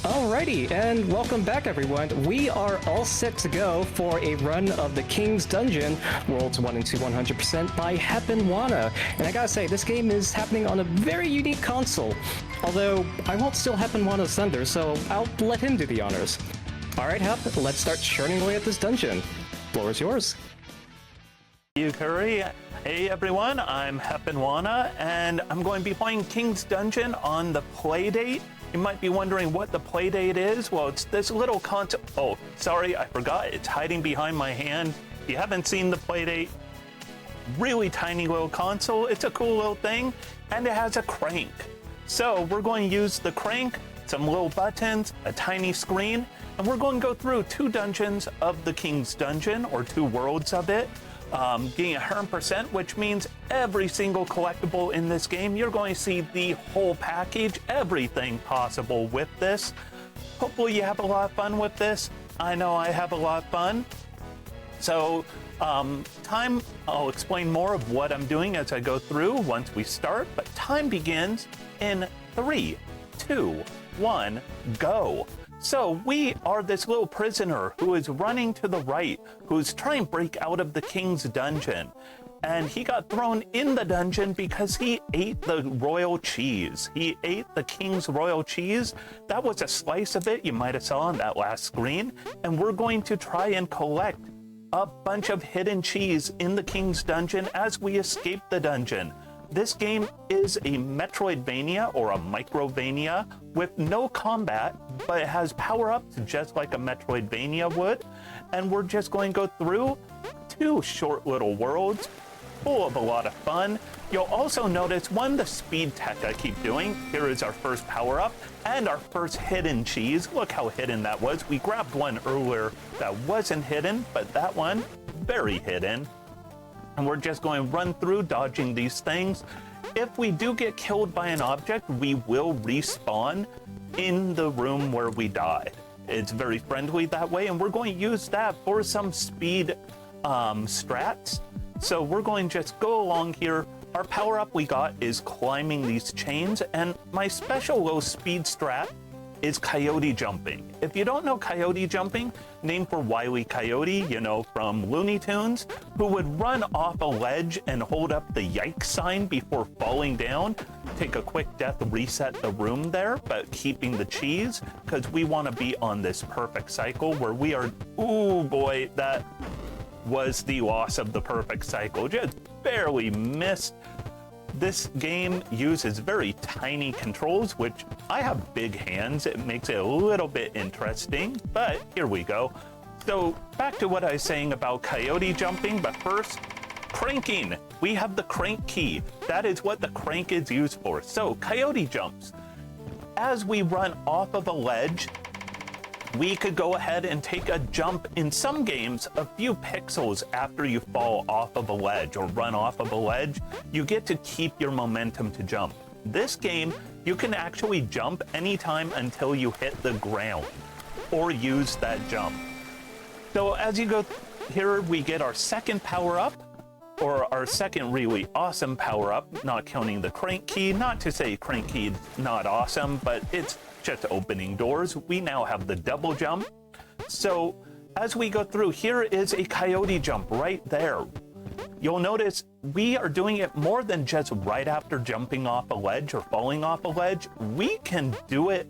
Alrighty, and welcome back everyone. We are all set to go for a run of the King's Dungeon, Worlds 1 and 2 100% by Hep&Wana. And I gotta say, this game is happening on a very unique console. Although, I won't steal Hep&Wana's thunder, so I'll let him do the honors. Alright Hep, let's start churning away at this dungeon. Floor is yours. You Curry. Hey everyone, I'm Hep&Wana, and I'm going to be playing King's Dungeon on the Playdate. You might be wondering what the Playdate is. Well, it's this little console. Oh, sorry, I forgot. It's hiding behind my hand. If you haven't seen the Playdate, really tiny little console. It's a cool little thing, and it has a crank. So we're going to use the crank, some little buttons, a tiny screen, and we're going to go through 2 dungeons of the King's Dungeon, or 2 worlds of it. Getting 100%, which means every single collectible in this game, you're going to see the whole package, everything possible with this. Hopefully you have a lot of fun with this. I know I have a lot of fun. So, I'll explain more of what I'm doing as I go through once we start, but time begins in 3, 2, 1, go. So we are this little prisoner who is running to the right, who's trying to break out of the King's Dungeon. And he got thrown in the dungeon because he ate the royal cheese. He ate the King's royal cheese. That was a slice of it you might have saw on that last screen. And we're going to try and collect a bunch of hidden cheese in the King's Dungeon as we escape the dungeon. This game is a Metroidvania or a Microvania with no combat, but it has power-ups just like a Metroidvania would. And we're just going to go through 2 short little worlds full of a lot of fun. You'll also notice the speed tech I keep doing. Here is our first power-up and our first hidden cheese. Look how hidden that was. We grabbed one earlier that wasn't hidden, but that one, very hidden. And we're just going to run through dodging these things. If we do get killed by an object, we will respawn in the room where we died. It's very friendly that way, and we're going to use that for some speed strats. So we're going to just go along here. Our power-up we got is climbing these chains, and my special little speed strat is coyote jumping. If you don't know coyote jumping, named for Wile E. Coyote, you know, from Looney Tunes, who would run off a ledge and hold up the yikes sign before falling down, take a quick death, reset the room there, but keeping the cheese, because we want to be on this perfect cycle where we are, ooh boy, that was the loss of the perfect cycle. Just barely missed. This game uses very tiny controls, which I have big hands. It makes it a little bit interesting, but here we go. So back to what I was saying about coyote jumping, but first, cranking. We have the crank key. That is what the crank is used for. So coyote jumps. As we run off of a ledge, we could go ahead and take a jump in some games a few pixels after you fall off of a ledge or run off of a ledge. You get to keep your momentum to jump. This game, you can actually jump anytime until you hit the ground or use that jump. So as you go here, we get our second power-up, or our second really awesome power-up, not counting the crank key. Not to say crank key not awesome, but it's just opening doors. We now have the double jump. So as we go through, here is a coyote jump right there. You'll notice we are doing it more than just right after jumping off a ledge or falling off a ledge. We can do it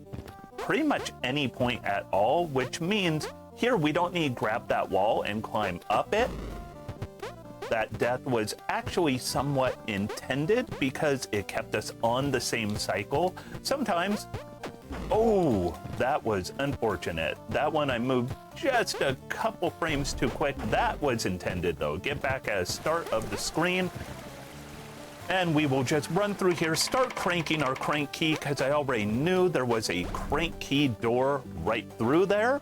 pretty much any point at all, which means here we don't need to grab that wall and climb up it. That death was actually somewhat intended because it kept us on the same cycle. Sometimes, oh, that was unfortunate. That one I moved just a couple frames too quick. That was intended though. Get back at the start of the screen. And we will just run through here, start cranking our crank key because I already knew there was a crank key door right through there.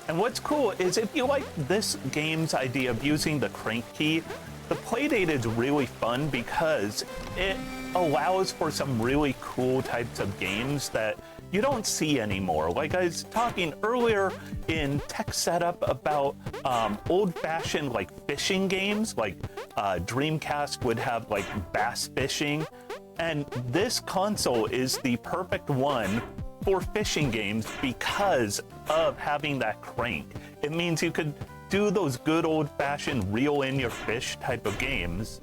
And what's cool is if you like this game's idea of using the crank key, the Playdate is really fun because it allows for some really cool types of games that you don't see anymore. Like I was talking earlier in tech setup about old-fashioned like fishing games, like Dreamcast would have like bass fishing, and this console is the perfect one for fishing games because of having that crank. It means you could do those good old-fashioned reel in your fish type of games.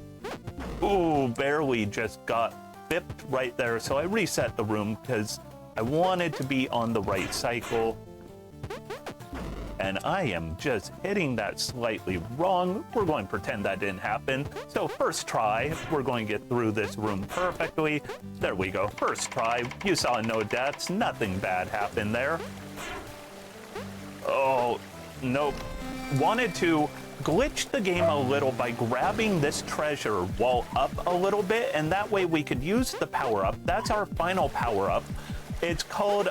Ooh, barely just got bipped right there, so I reset the room because I wanted to be on the right cycle. And I am just hitting that slightly wrong. We're going to pretend that didn't happen. So first try, we're going to get through this room perfectly. There we go, first try. You saw no deaths, nothing bad happened there. Oh, nope. Wanted to glitch the game a little by grabbing this treasure while up a little bit, and that way we could use the power-up. That's our final power-up. It's called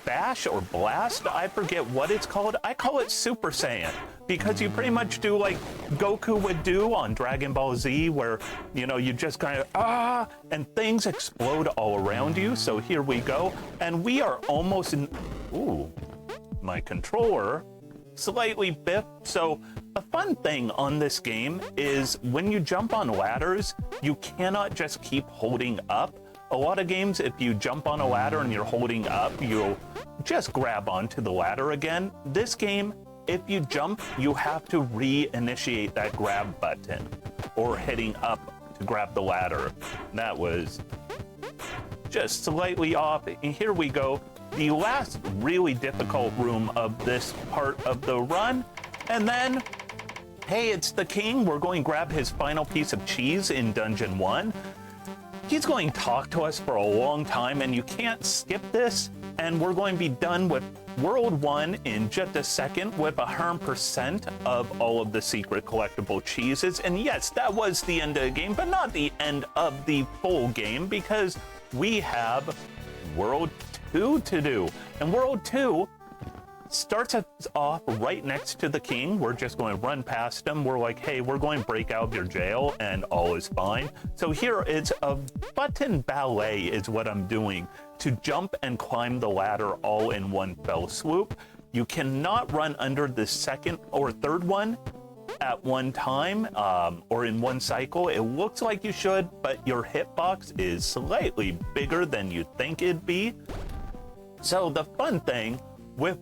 Bash or Blast. I forget what it's called. I call it Super Saiyan because you pretty much do like Goku would do on Dragon Ball Z, where, you know, you just kind of, and things explode all around you. So here we go. And we are almost in, ooh, my controller slightly biffed. So a fun thing on this game is when you jump on ladders, you cannot just keep holding up. A lot of games, if you jump on a ladder and you're holding up, you'll just grab onto the ladder again. This game, if you jump, you have to reinitiate that grab button or hitting up to grab the ladder. That was just slightly off. And here we go. The last really difficult room of this part of the run. And then, hey, it's the king. We're going to grab his final piece of cheese in Dungeon 1. He's going to talk to us for a long time, and you can't skip this. And we're going to be done with World 1 in just a second with 100% of all of the secret collectible cheeses. And yes, that was the end of the game, but not the end of the full game, because we have World 2 to do. And World 2 starts us off right next to the king. We're just going to run past him. We're like, hey, we're going to break out of your jail and all is fine. So here it's a button ballet is what I'm doing to jump and climb the ladder all in one fell swoop. You cannot run under the second or third one at one time or in one cycle. It looks like you should, but your hitbox is slightly bigger than you think it'd be. So the fun thing with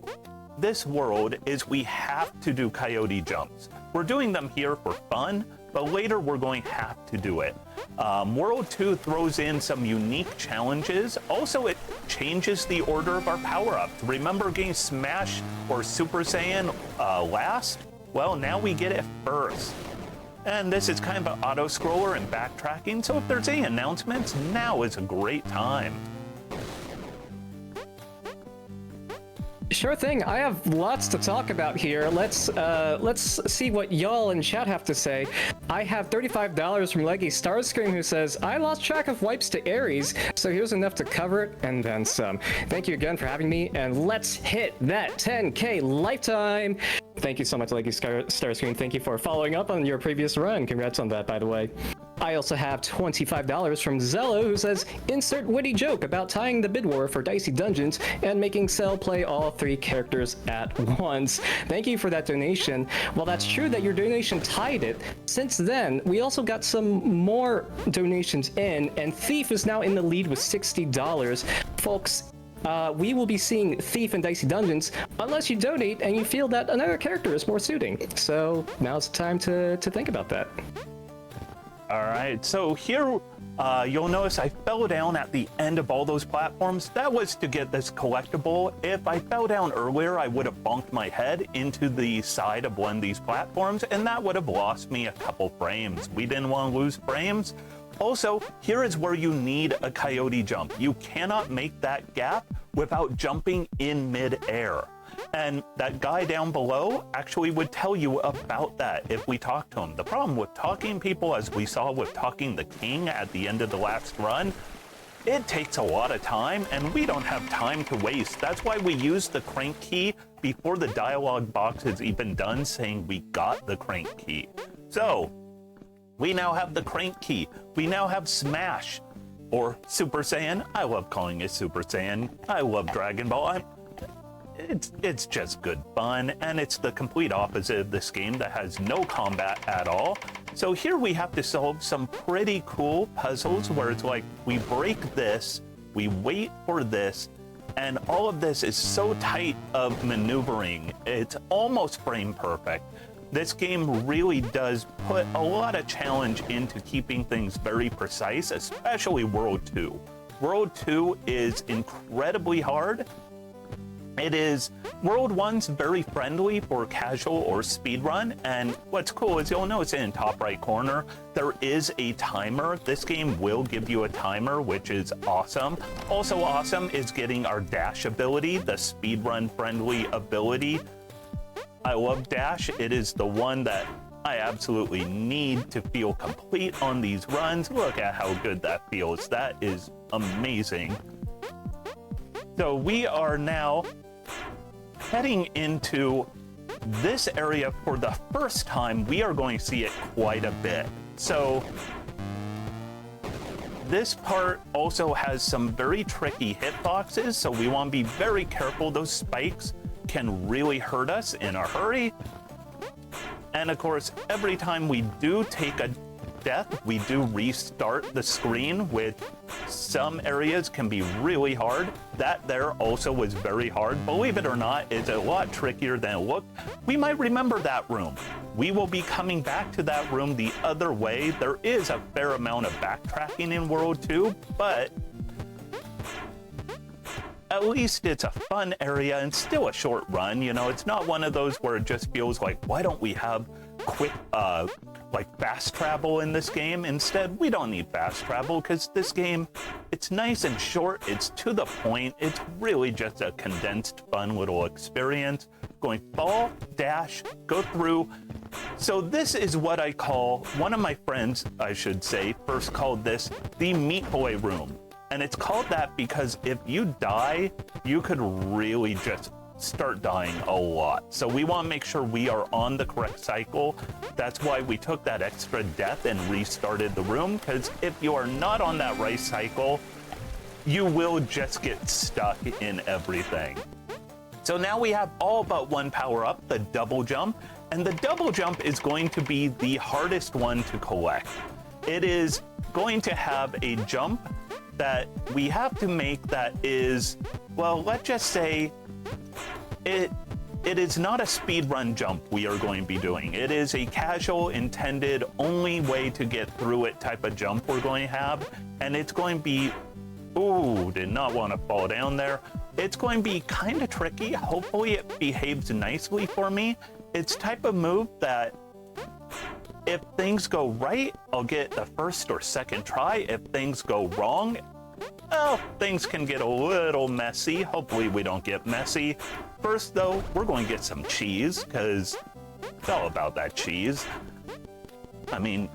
this world is we have to do coyote jumps. We're doing them here for fun, but later we're going to have to do it. World 2 throws in some unique challenges. Also, it changes the order of our power-ups. Remember getting Smash or Super Saiyan last? Well, now we get it first. And this is kind of an auto-scroller and backtracking, so if there's any announcements, now is a great time. Sure thing. I have lots to talk about here. Let's see what y'all in chat have to say. I have $35 from Leggy Starscream, who says, I lost track of wipes to Aries, so here's enough to cover it and then some. Thank you again for having me, and let's hit that 10K lifetime. Thank you so much, Leggy Starscream. Thank you for following up on your previous run. Congrats on that, by the way. I also have $25 from Zello, who says, insert witty joke about tying the bid war for Dicey Dungeons and making Cell play all 3 characters at once. Thank you for that donation. While that's true that your donation tied it, since then, we also got some more donations in, and Thief is now in the lead with $60. Folks, we will be seeing Thief in Dicey Dungeons unless you donate and you feel that another character is more suiting. So now's the time to think about that. All right, so here you'll notice I fell down at the end of all those platforms. That was to get this collectible. If I fell down earlier, I would have bonked my head into the side of one of these platforms, and that would have lost me a couple frames. We didn't want to lose frames. Also, here is where you need a coyote jump. You cannot make that gap without jumping in mid-air. And that guy down below actually would tell you about that if we talk to him. The problem with talking people, as we saw with talking the king at the end of the last run, it takes a lot of time, and we don't have time to waste. That's why we use the crank key before the dialogue box is even done saying we got the crank key. So, we now have the crank key. We now have Smash. or Super Saiyan. I love calling it Super Saiyan. I love Dragon Ball. It's just good fun, and it's the complete opposite of this game that has no combat at all. So here we have to solve some pretty cool puzzles where it's like we break this, we wait for this, and all of this is so tight of maneuvering. It's almost frame perfect. This game really does put a lot of challenge into keeping things very precise, especially World 2. World 2 is incredibly hard. World 1's very friendly for casual or speedrun, and what's cool is you'll notice in the top right corner, there is a timer. This game will give you a timer, which is awesome. Also awesome is getting our dash ability, the speedrun friendly ability. I love dash. It is the one that I absolutely need to feel complete on these runs. Look at how good that feels. That is amazing. So we are now heading into this area for the first time. We are going to see it quite a bit. So this part also has some very tricky hitboxes, so we want to be very careful. Those spikes can really hurt us in a hurry. And of course, every time we do take a death, we do restart the screen, which some areas can be really hard. That there also was very hard. Believe it or not, it's a lot trickier than it looked. We might remember that room. We will be coming back to that room the other way. There is a fair amount of backtracking in World 2, but at least it's a fun area and still a short run. You know, it's not one of those where it just feels like, why don't we have quick, like fast travel in this game? Instead, we don't need fast travel because this game, it's nice and short. It's to the point. It's really just a condensed, fun little experience. Going fall, dash, go through. So this is what I call, one of my friends, I should say, first called this the Meat Boy room. And it's called that because if you die, you could really just start dying a lot. So we want to make sure we are on the correct cycle. That's why we took that extra death and restarted the room, because if you are not on that right cycle, you will just get stuck in everything. So now we have all but one power up, the double jump, and the double jump is going to be the hardest one to collect. It is going to have a jump that we have to make that is, well, let's just say it is not a speed run jump we are going to be doing. It is a casual, intended, only way to get through it type of jump we're going to have. And it's going to be, ooh, did not want to fall down there. It's going to be kind of tricky. Hopefully it behaves nicely for me. It's type of move that if things go right, I'll get the first or second try. If things go wrong, well, things can get a little messy. Hopefully we don't get messy. First though, we're going to get some cheese, because it's all about that cheese. I mean,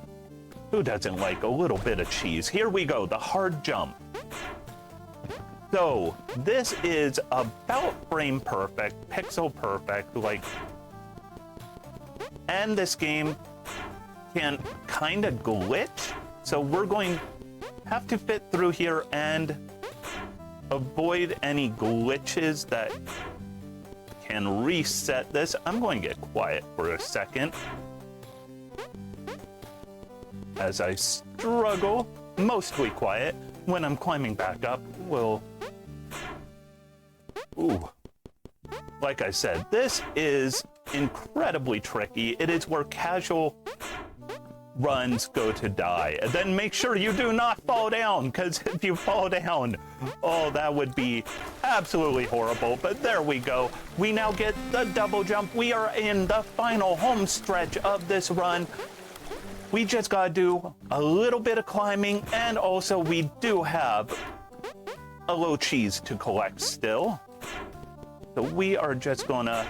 who doesn't like a little bit of cheese? Here we go, the hard jump. So this is about frame perfect, pixel perfect, like, and this game can kind of glitch. So we're going to have to fit through here and avoid any glitches that can reset this. I'm going to get quiet for a second as I struggle, mostly quiet. When I'm climbing back up, we'll... Ooh. Like I said, this is incredibly tricky. It is where casual runs go to die. And then make sure you do not fall down, because if you fall down, oh, that would be absolutely horrible. But there we go. We now get the double jump. We are in the final home stretch of this run. We just gotta do a little bit of climbing, and also we do have a little cheese to collect still. So we are just gonna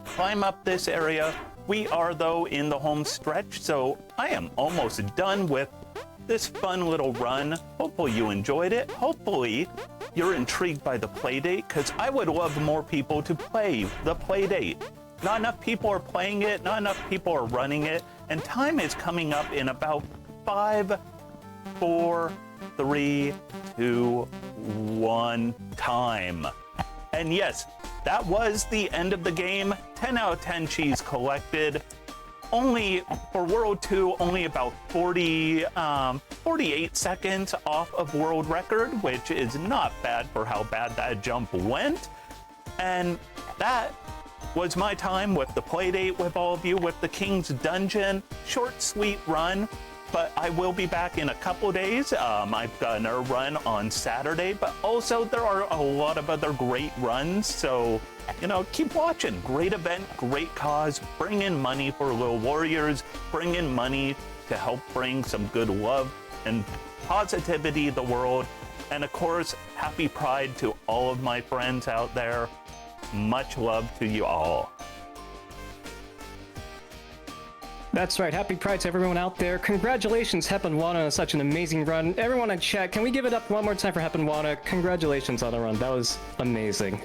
climb up this area. We are, though, in the home stretch, so I am almost done with this fun little run. Hopefully you enjoyed it. Hopefully you're intrigued by the playdate, because I would love more people to play the playdate. Not enough people are playing it, not enough people are running it, and time is coming up in about 5 4, 3, 2, 1, time. And yes, that was the end of the game. 10 out of 10 cheese collected. Only for World 2, only about 48 seconds off of world record, which is not bad for how bad that jump went. And that was my time with the playdate with all of you with the King's Dungeon. Short, sweet run, but I will be back in a couple days. I've done a run on Saturday, but also there are a lot of other great runs, so you know, keep watching. Great event, great cause, bring in money for Little Warriors, bring in money to help bring some good love and positivity to the world. And of course, happy Pride to all of my friends out there. Much love to you all. That's right. Happy Pride to everyone out there. Congratulations, Hep&Wana, on such an amazing run. Everyone in chat, can we give it up one more time for Hep&Wana? Congratulations on the run. That was amazing.